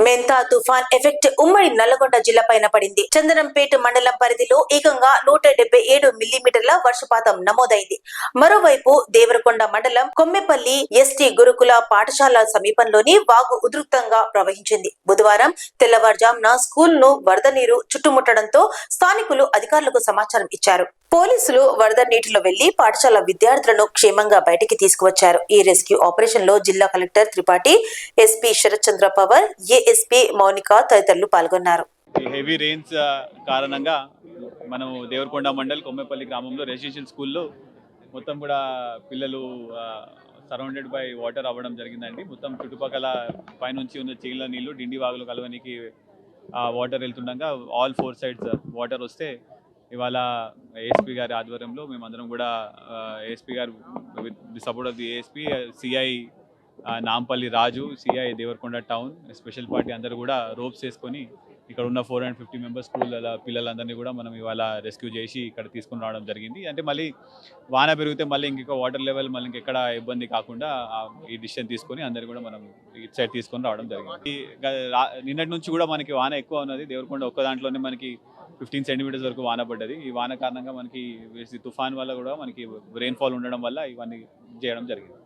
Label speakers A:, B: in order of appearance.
A: మెంతా తుఫాన్ ఎఫెక్ట్ ఉమ్మడి నల్లగొండ జిల్లాపైన పడింది. చందనంపేట మండలం పరిధిలో ఏకంగా 177 మిల్లీమీటర్ల వర్షపాతం నమోదైంది. మరోవైపు దేవరకొండ మండలం కొమ్మెపల్లి ఎస్టీ గురుకుల పాఠశాల సమీపంలోని వాగు ఉధృతంగా ప్రవహించింది. బుధవారం తెల్లవారుజామున స్కూల్ ను వరద నీరు చుట్టుముట్టడంతో స్థానికులు అధికారులకు సమాచారం ఇచ్చారు. పోలీసులు వరద నీటిలో వెళ్లి పాఠశాల విద్యార్థులను క్షేమంగా బయటికి తీసుకువచ్చారు. ఈ రెస్క్యూ ఆపరేషన్ లో జిల్లా కలెక్టర్ త్రిపాఠి, ఎస్పీ శరత్ చంద్ర పవర్, ఏఎస్పీ మౌనిక తదితరులు పాల్గొన్నారు.
B: హెవీ రెయిన్స్ కారణంగా మనం దేవరకొండ మండల్ కొమ్మెపల్లి గ్రామంలో రెసిడెన్షియల్ స్కూల్లో మొత్తం కూడా పిల్లలు సరౌండెడ్ బై వాటర్ అవ్వడం జరిగిందండి. మొత్తం చుట్టుపక్కల పైనుంచి ఉన్న చీల నీళ్లు డిండి వాగులు కలవనికి వాటర్ వెళ్తుండగా ఆల్ 4 సైడ్స్ వాటర్ వస్తే ఇవాళ ఏఎస్పీ గారి ఆధ్వర్యంలో మేమందరం కూడా ఏఎస్పీ గారు with the support of the ASP, CI Nampally Raju, CI Devarakonda town special party అందరూ కూడా రోప్స్ వేసుకొని ఇక్కడ ఉన్న 450 మెంబర్స్ స్కూల్ పిల్లలందరినీ కూడా మనం ఇవాళ రెస్క్యూ చేసి ఇక్కడ తీసుకుని రావడం జరిగింది. అంటే మళ్ళీ వాన పెరిగితే మళ్ళీ ఇంకొక వాటర్ లెవెల్ మళ్ళీ ఇంకెక్కడ ఇబ్బంది కాకుండా ఈ డిసిషన్ తీసుకొని అందరినీ కూడా మనం ఇటు సైడ్ తీసుకొని రావడం జరిగింది. నిన్నటి నుంచి కూడా మనకి వాన ఎక్కువ ఉన్నది. దేవరకొండ ఒక్క దాంట్లోనే మనకి 15 సెంటీమీటర్స్ వరకు వాన పడ్డది. ఈ వాన కారణంగా మనకి తుఫాన్ వల్ల కూడా మనకి రెయిన్ఫాల్ ఉండడం వల్ల ఇవన్నీ చేయడం జరిగింది.